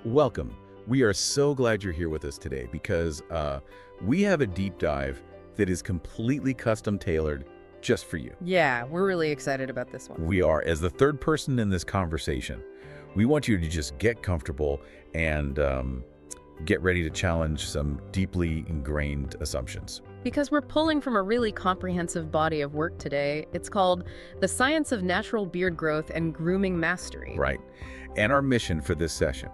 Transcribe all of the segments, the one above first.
Welcome. We are so glad you're here with us today because we have a deep dive that is completely custom tailored just for you. Yeah, we're really excited about this one. We are, as the third person in this conversation, we want you to just get comfortable and get ready to challenge some deeply ingrained assumptions. Because we're pulling from a really comprehensive body of work today. It's called The Science of Natural Beard Growth and Grooming Mastery. Right. And our mission for this session,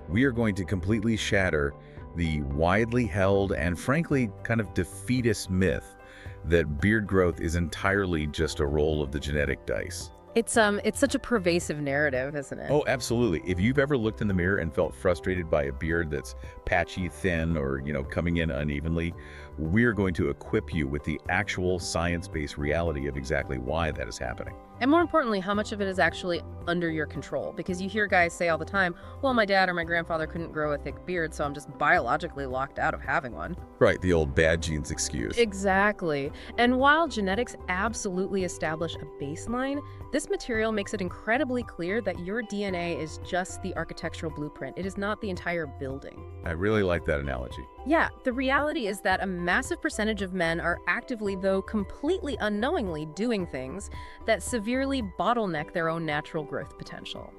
we are going to completely shatter the widely held and frankly kind of defeatist myth that beard growth is entirely just a roll of the genetic dice. It's such a pervasive narrative, isn't it? Oh, absolutely. If you've ever looked in the mirror and felt frustrated by a beard that's patchy, thin, or, coming in unevenly, we're going to equip you with the actual science-based reality of exactly why that is happening. And more importantly, how much of it is actually under your control? Because you hear guys say all the time, well, my dad or my grandfather couldn't grow a thick beard, so I'm just biologically locked out of having one. Right, the old bad genes excuse. Exactly. And while genetics absolutely establish a baseline, this material makes it incredibly clear that your DNA is just the architectural blueprint. It is not the entire building. I really like that analogy. Yeah, the reality is that a massive percentage of men are actively, though completely unknowingly, doing things that severely bottleneck their own natural growth potential.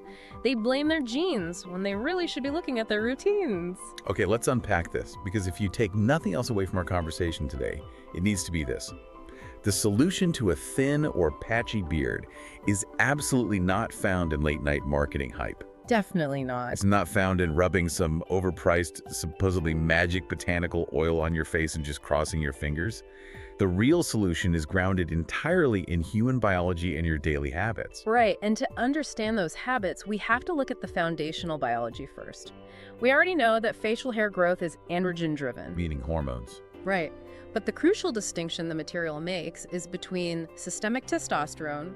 They blame their genes when they really should be looking at their routines. Okay, let's unpack this, because if you take nothing else away from our conversation today, it needs to be this. The solution to a thin or patchy beard is absolutely not found in late-night marketing hype. Definitely not. It's not found in rubbing some overpriced, supposedly magic botanical oil on your face and just crossing your fingers. The real solution is grounded entirely in human biology and your daily habits. Right, and to understand those habits, we have to look at the foundational biology first. We already know that facial hair growth is androgen-driven. Meaning hormones. Right, but the crucial distinction the material makes is between systemic testosterone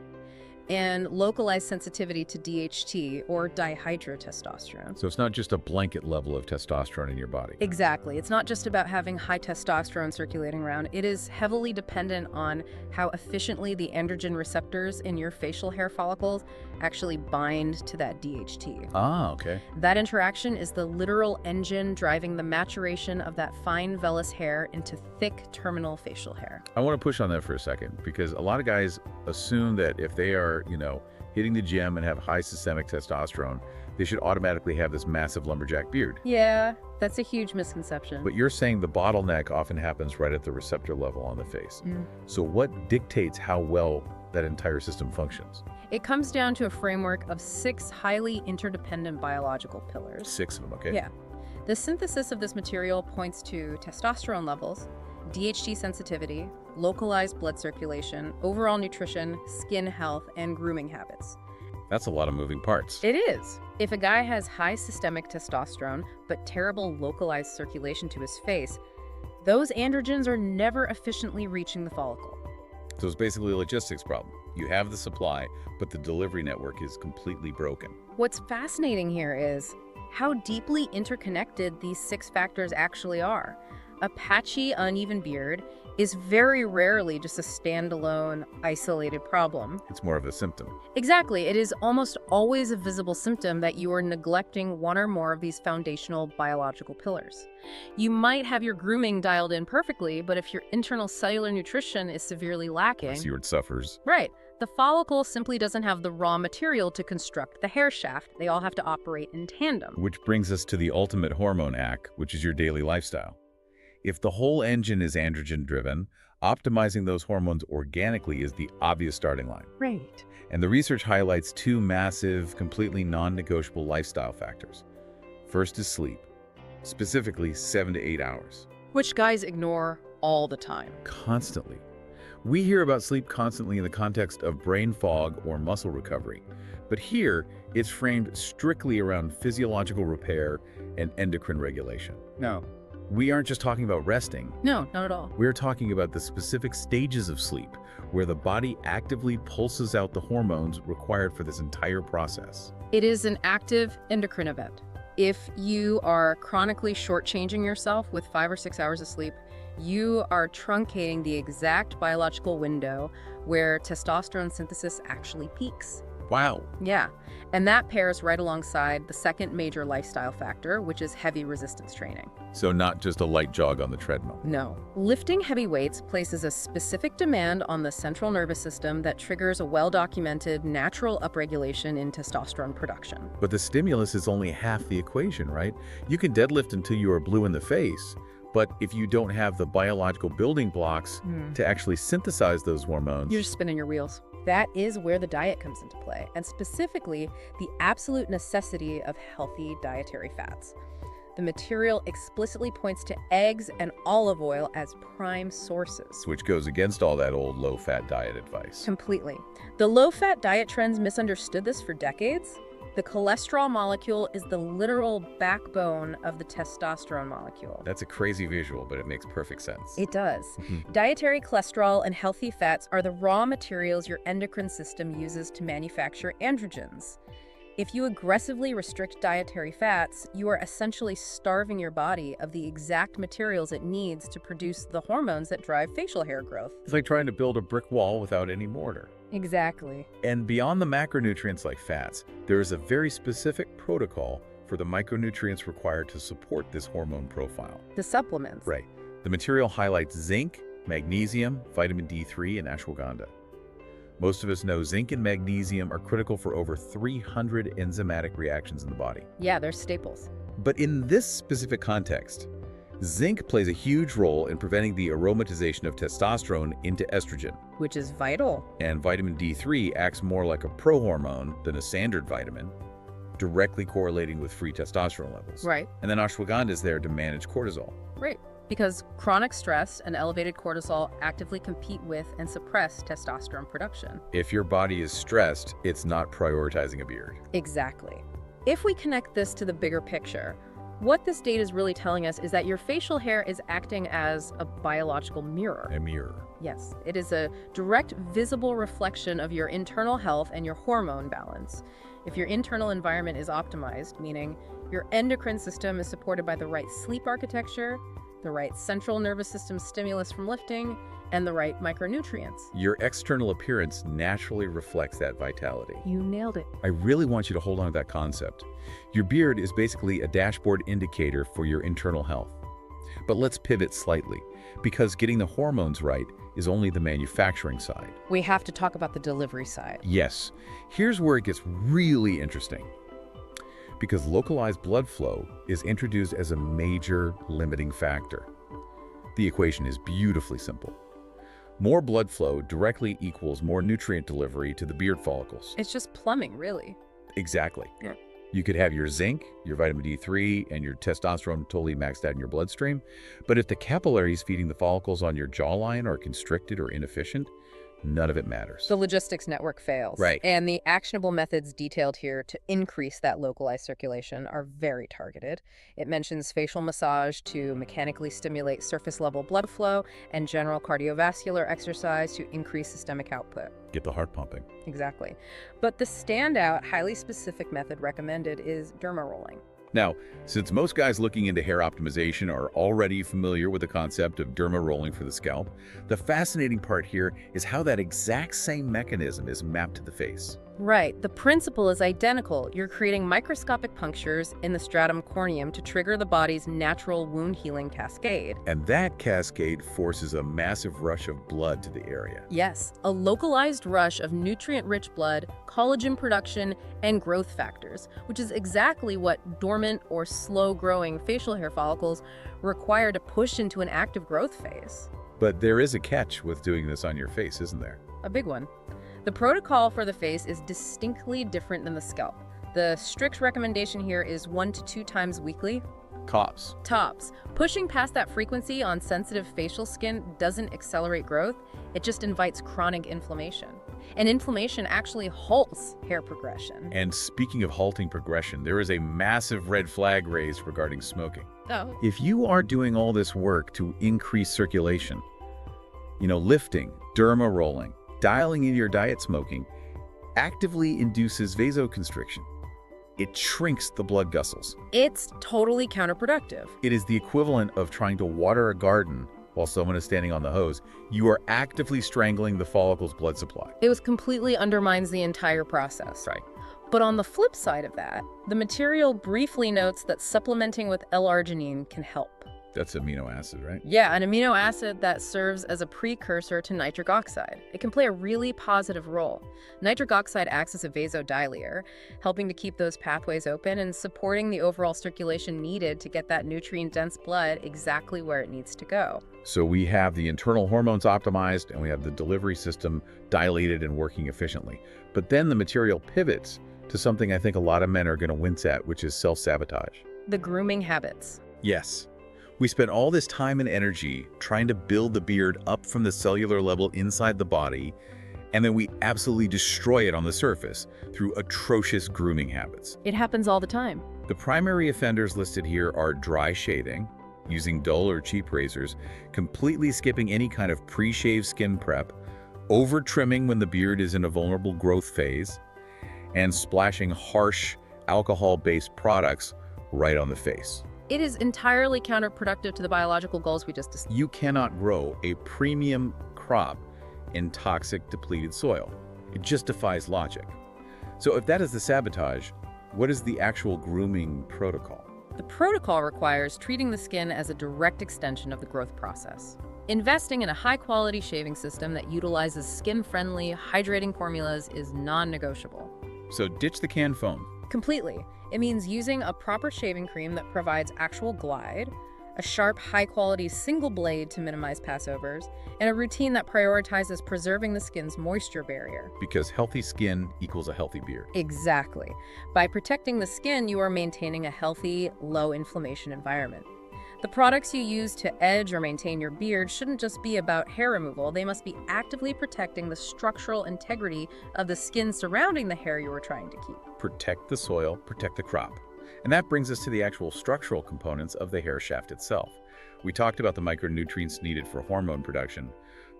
and localized sensitivity to DHT, or dihydrotestosterone. So it's not just a blanket level of testosterone in your body. Exactly. It's not just about having high testosterone circulating around. It is heavily dependent on how efficiently the androgen receptors in your facial hair follicles actually bind to that DHT. Ah, okay. That interaction is the literal engine driving the maturation of that fine vellus hair into thick terminal facial hair. I want to push on that for a second, because a lot of guys assume that if they are, hitting the gym and have high systemic testosterone, they should automatically have this massive lumberjack beard. Yeah, that's a huge misconception. But you're saying the bottleneck often happens right at the receptor level on the face. So what dictates how well that entire system functions? It comes down to a framework of 6 highly interdependent biological pillars. 6 of them, okay? Yeah. The synthesis of this material points to testosterone levels, DHT sensitivity, localized blood circulation, overall nutrition, skin health, and grooming habits. That's a lot of moving parts. It is. If a guy has high systemic testosterone, but terrible localized circulation to his face, those androgens are never efficiently reaching the follicle. So it's basically a logistics problem. You have the supply, but the delivery network is completely broken. What's fascinating here is how deeply interconnected these 6 factors actually are. A patchy, uneven beard is very rarely just a standalone, isolated problem. It's more of a symptom. Exactly. It is almost always a visible symptom that you are neglecting one or more of these foundational biological pillars. You might have your grooming dialed in perfectly, but if your internal cellular nutrition is severely lacking, Seward suffers. right, the follicle simply doesn't have the raw material to construct the hair shaft. They all have to operate in tandem. Which brings us to the ultimate hormone act, which is your daily lifestyle. If the whole engine is androgen-driven, optimizing those hormones organically is the obvious starting line. Right. And the research highlights 2 massive, completely non-negotiable lifestyle factors. First is sleep, specifically 7 to 8 hours. Which guys ignore all the time. Constantly. We hear about sleep constantly in the context of brain fog or muscle recovery, but here it's framed strictly around physiological repair and endocrine regulation. No. We aren't just talking about resting. No, not at all. We're talking about the specific stages of sleep, where the body actively pulses out the hormones required for this entire process. It is an active endocrine event. If you are chronically shortchanging yourself with 5 or 6 hours of sleep, you are truncating the exact biological window where testosterone synthesis actually peaks. Wow. Yeah, and that pairs right alongside the second major lifestyle factor, which is heavy resistance training. So not just a light jog on the treadmill. No. Lifting heavy weights places a specific demand on the central nervous system that triggers a well-documented natural upregulation in testosterone production. But the stimulus is only half the equation, right? You can deadlift until you are blue in the face, but if you don't have the biological building blocks to actually synthesize those hormones... You're just spinning your wheels. That is where the diet comes into play, and specifically the absolute necessity of healthy dietary fats. The material explicitly points to eggs and olive oil as prime sources. which goes against all that old low-fat diet advice. Completely. The low-fat diet trends misunderstood this for decades. The cholesterol molecule is the literal backbone of the testosterone molecule. That's a crazy visual, but it makes perfect sense. It does. Dietary cholesterol and healthy fats are the raw materials your endocrine system uses to manufacture androgens. If you aggressively restrict dietary fats, you are essentially starving your body of the exact materials it needs to produce the hormones that drive facial hair growth. It's like trying to build a brick wall without any mortar. Exactly. And beyond the macronutrients like fats, there is a very specific protocol for the micronutrients required to support this hormone profile. The supplements. Right. The material highlights zinc, magnesium, vitamin D3, and ashwagandha. Most of us know zinc and magnesium are critical for over 300 enzymatic reactions in the body. Yeah, they're staples. But in this specific context, zinc plays a huge role in preventing the aromatization of testosterone into estrogen. Which is vital. And vitamin D3 acts more like a prohormone than a standard vitamin, directly correlating with free testosterone levels. Right. And then ashwagandha is there to manage cortisol. Right. Because chronic stress and elevated cortisol actively compete with and suppress testosterone production. If your body is stressed, it's not prioritizing a beard. Exactly. If we connect this to the bigger picture, what this data is really telling us is that your facial hair is acting as a biological mirror. A mirror. Yes, it is a direct, visible reflection of your internal health and your hormone balance. If your internal environment is optimized, meaning your endocrine system is supported by the right sleep architecture, the right central nervous system stimulus from lifting, and the right micronutrients. Your external appearance naturally reflects that vitality. You nailed it. I really want you to hold on to that concept. Your beard is basically a dashboard indicator for your internal health. But let's pivot slightly, because getting the hormones right is only the manufacturing side. We have to talk about the delivery side. Yes, here's where it gets really interesting. Because localized blood flow is introduced as a major limiting factor. The equation is beautifully simple. More blood flow directly equals more nutrient delivery to the beard follicles. It's just plumbing, really. Exactly. Yeah. You could have your zinc, your vitamin D3, and your testosterone totally maxed out in your bloodstream, but if the capillaries feeding the follicles on your jawline are constricted or inefficient, none of it matters. The logistics network fails. Right. And the actionable methods detailed here to increase that localized circulation are very targeted. It mentions facial massage to mechanically stimulate surface level blood flow and general cardiovascular exercise to increase systemic output. Get the heart pumping. Exactly. But the standout, highly specific method recommended is derma rolling. Now, since most guys looking into hair optimization are already familiar with the concept of derma rolling for the scalp, the fascinating part here is how that exact same mechanism is mapped to the face. Right. The principle is identical. You're creating microscopic punctures in the stratum corneum to trigger the body's natural wound healing cascade. And that cascade forces a massive rush of blood to the area. Yes, a localized rush of nutrient-rich blood, collagen production, and growth factors, which is exactly what dormant or slow-growing facial hair follicles require to push into an active growth phase. But there is a catch with doing this on your face, isn't there? A big one. The protocol for the face is distinctly different than the scalp. The strict recommendation here is 1 to 2 times weekly. Tops. Tops. Pushing past that frequency on sensitive facial skin doesn't accelerate growth, it just invites chronic inflammation. And inflammation actually halts hair progression. And speaking of halting progression, there is a massive red flag raised regarding smoking. Oh. If you are doing all this work to increase circulation, lifting, derma rolling, dialing in your diet smoking, actively induces vasoconstriction. It shrinks the blood vessels. It's totally counterproductive. It is the equivalent of trying to water a garden while someone is standing on the hose, you are actively strangling the follicle's blood supply. It was completely undermines the entire process. Right. But on the flip side of that, the material briefly notes that supplementing with L-arginine can help. That's amino acid, right? Yeah, an amino acid that serves as a precursor to nitric oxide. It can play a really positive role. Nitric oxide acts as a vasodilator, helping to keep those pathways open and supporting the overall circulation needed to get that nutrient-dense blood exactly where it needs to go. So we have the internal hormones optimized and we have the delivery system dilated and working efficiently. But then the material pivots to something I think a lot of men are going to wince at, which is self-sabotage. The grooming habits. Yes. We spend all this time and energy trying to build the beard up from the cellular level inside the body, and then we absolutely destroy it on the surface through atrocious grooming habits. It happens all the time. The primary offenders listed here are dry shaving, using dull or cheap razors, completely skipping any kind of pre-shave skin prep, over-trimming when the beard is in a vulnerable growth phase, and splashing harsh alcohol-based products right on the face. It is entirely counterproductive to the biological goals we just discussed. You cannot grow a premium crop in toxic, depleted soil. It just defies logic. So if that is the sabotage, what is the actual grooming protocol? The protocol requires treating the skin as a direct extension of the growth process. Investing in a high-quality shaving system that utilizes skin-friendly, hydrating formulas is non-negotiable. So ditch the canned foam. Completely. It means using a proper shaving cream that provides actual glide, a sharp, high-quality single blade to minimize passovers, and a routine that prioritizes preserving the skin's moisture barrier. Because healthy skin equals a healthy beard. Exactly. By protecting the skin, you are maintaining a healthy, low-inflammation environment. The products you use to edge or maintain your beard shouldn't just be about hair removal. They must be actively protecting the structural integrity of the skin surrounding the hair you are trying to keep. Protect the soil, protect the crop. And that brings us to the actual structural components of the hair shaft itself. We talked about the micronutrients needed for hormone production,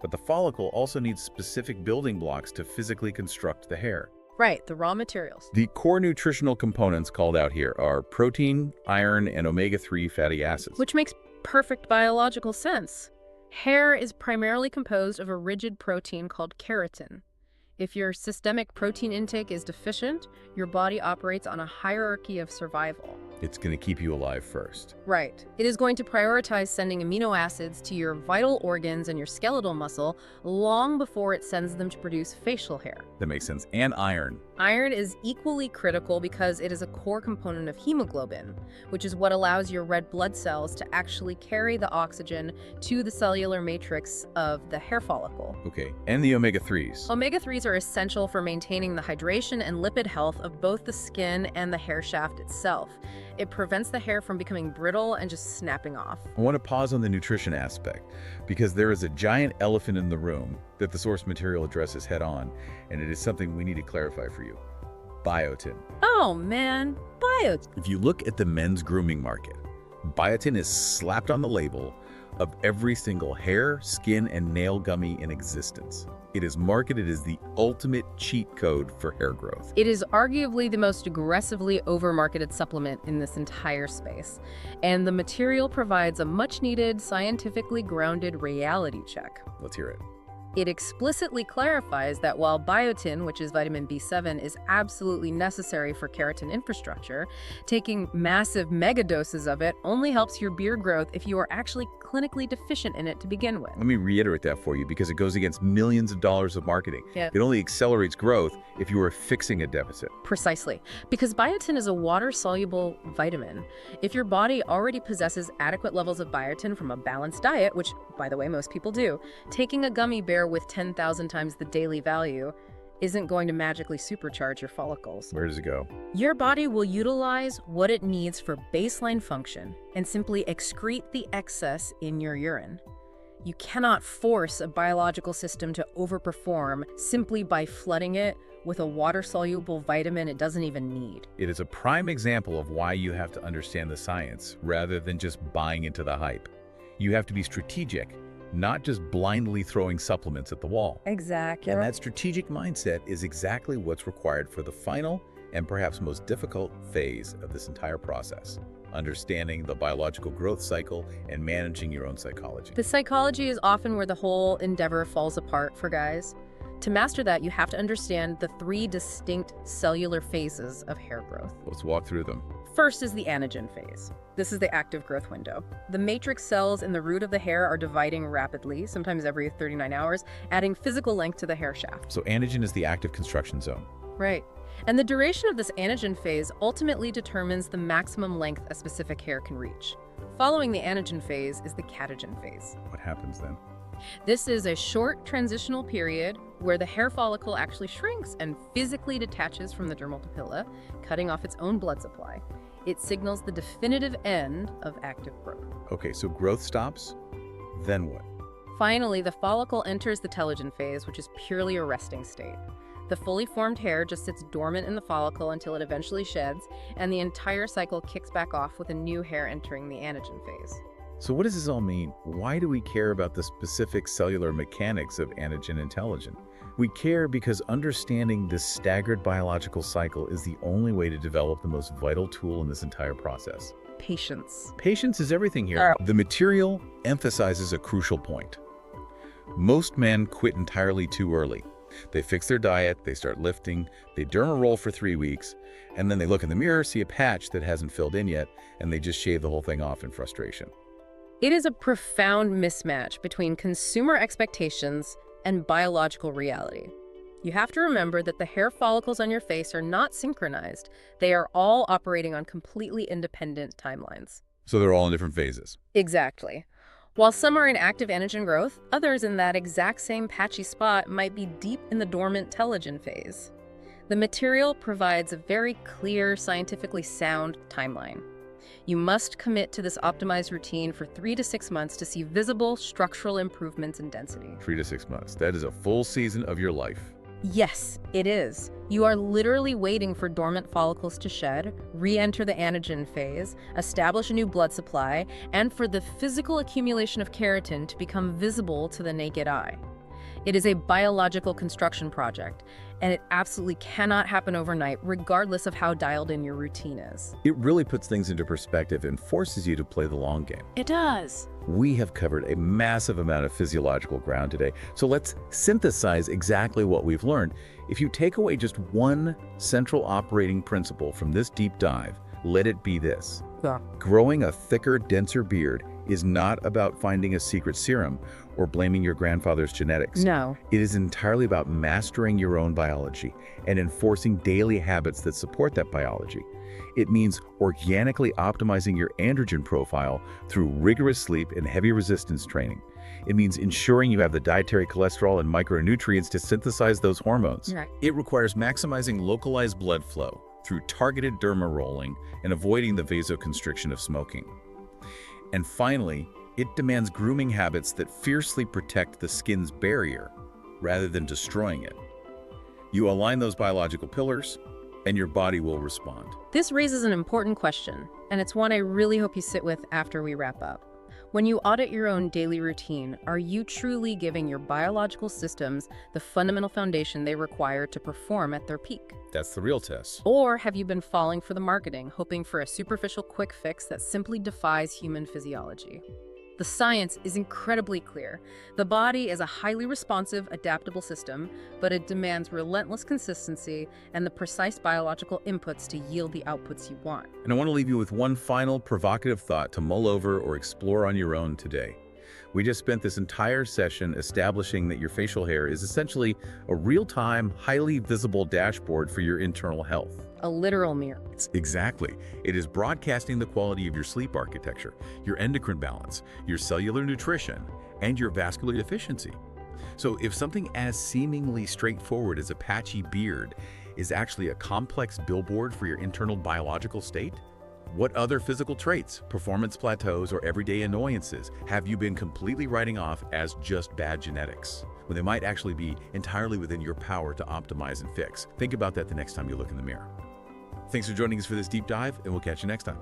but the follicle also needs specific building blocks to physically construct the hair. Right, the raw materials. The core nutritional components called out here are protein, iron, and omega-3 fatty acids. Which makes perfect biological sense. Hair is primarily composed of a rigid protein called keratin. If your systemic protein intake is deficient, your body operates on a hierarchy of survival. It's going to keep you alive first. Right. It is going to prioritize sending amino acids to your vital organs and your skeletal muscle long before it sends them to produce facial hair. That makes sense. And iron. Iron is equally critical because it is a core component of hemoglobin, which is what allows your red blood cells to actually carry the oxygen to the cellular matrix of the hair follicle. Okay, and the omega-3s. Omega-3s are essential for maintaining the hydration and lipid health of both the skin and the hair shaft itself. It prevents the hair from becoming brittle and just snapping off. I want to pause on the nutrition aspect because there is a giant elephant in the room that the source material addresses head on, and it is something we need to clarify for you. Biotin. Oh man, biotin. If you look at the men's grooming market, biotin is slapped on the label of every single hair, skin, and nail gummy in existence. It is marketed as the ultimate cheat code for hair growth. It is arguably the most aggressively over-marketed supplement in this entire space, and the material provides a much-needed, scientifically grounded reality check. Let's hear it. It explicitly clarifies that while biotin, which is vitamin B7, is absolutely necessary for keratin infrastructure, taking massive megadoses of it only helps your beard growth if you are actually clinically deficient in it to begin with. Let me reiterate that for you because it goes against millions of dollars of marketing. Yeah. It only accelerates growth if you are fixing a deficit. Precisely. Because biotin is a water-soluble vitamin. If your body already possesses adequate levels of biotin from a balanced diet, which, by the way, most people do, taking a gummy bear with 10,000 times the daily value isn't going to magically supercharge your follicles. Where does it go? Your body will utilize what it needs for baseline function and simply excrete the excess in your urine. You cannot force a biological system to overperform simply by flooding it with a water-soluble vitamin it doesn't even need. It is a prime example of why you have to understand the science rather than just buying into the hype. You have to be strategic, not just blindly throwing supplements at the wall. Exactly. And that strategic mindset is exactly what's required for the final and perhaps most difficult phase of this entire process, understanding the biological growth cycle, and managing your own psychology. The psychology is often where the whole endeavor falls apart for guys. To master that, you have to understand the 3 distinct cellular phases of hair growth. Let's walk through them. First is the anagen phase. This is the active growth window. The matrix cells in the root of the hair are dividing rapidly, sometimes every 39 hours, adding physical length to the hair shaft. So anagen is the active construction zone. Right. And the duration of this anagen phase ultimately determines the maximum length a specific hair can reach. Following the anagen phase is the catagen phase. What happens then? This is a short transitional period where the hair follicle actually shrinks and physically detaches from the dermal papilla, cutting off its own blood supply. It signals the definitive end of active growth. Okay, so growth stops, then what? Finally, the follicle enters the telogen phase, which is purely a resting state. The fully formed hair just sits dormant in the follicle until it eventually sheds, and the entire cycle kicks back off with a new hair entering the anagen phase. So what does this all mean? Why do we care about the specific cellular mechanics of anagen and telogen? We care because understanding this staggered biological cycle is the only way to develop the most vital tool in this entire process. Patience. Patience is everything here. The material emphasizes a crucial point. Most men quit entirely too early. They fix their diet, they start lifting, they derma roll for 3 weeks, and then they look in the mirror, see a patch that hasn't filled in yet, and they just shave the whole thing off in frustration. It is a profound mismatch between consumer expectations and biological reality. You have to remember that the hair follicles on your face are not synchronized. They are all operating on completely independent timelines. So they're all in different phases. Exactly. While some are in active anagen growth, others in that exact same patchy spot might be deep in the dormant telogen phase. The material provides a very clear, scientifically sound timeline. You must commit to this optimized routine for 3 to 6 months to see visible structural improvements in density. 3 to 6 months. That is a full season of your life. Yes, it is. You are literally waiting for dormant follicles to shed, re-enter the anagen phase, establish a new blood supply, and for the physical accumulation of keratin to become visible to the naked eye. It is a biological construction project, and it absolutely cannot happen overnight, regardless of how dialed in your routine is. It really puts things into perspective and forces you to play the long game. It does. We have covered a massive amount of physiological ground today, so let's synthesize exactly what we've learned. If you take away just one central operating principle from this deep dive, let it be this. Growing a thicker, denser beard is not about finding a secret serum or blaming your grandfather's genetics. No. It is entirely about mastering your own biology and enforcing daily habits that support that biology. It means organically optimizing your androgen profile through rigorous sleep and heavy resistance training. It means ensuring you have the dietary cholesterol and micronutrients to synthesize those hormones. Right. It requires maximizing localized blood flow through targeted derma rolling and avoiding the vasoconstriction of smoking. And finally, it demands grooming habits that fiercely protect the skin's barrier rather than destroying it. You align those biological pillars, and your body will respond. This raises an important question, and it's one I really hope you sit with after we wrap up. When you audit your own daily routine, are you truly giving your biological systems the fundamental foundation they require to perform at their peak? That's the real test. Or have you been falling for the marketing, hoping for a superficial quick fix that simply defies human physiology? The science is incredibly clear. The body is a highly responsive, adaptable system, but it demands relentless consistency and the precise biological inputs to yield the outputs you want. And I want to leave you with one final provocative thought to mull over or explore on your own today. We just spent this entire session establishing that your facial hair is essentially a real-time, highly visible dashboard for your internal health. A literal mirror. Exactly. It is broadcasting the quality of your sleep architecture, your endocrine balance, your cellular nutrition, and your vascular efficiency. So if something as seemingly straightforward as a patchy beard is actually a complex billboard for your internal biological state, what other physical traits, performance plateaus, or everyday annoyances have you been completely writing off as just bad genetics, when they might actually be entirely within your power to optimize and fix? Think about that the next time you look in the mirror. Thanks for joining us for this deep dive, and we'll catch you next time.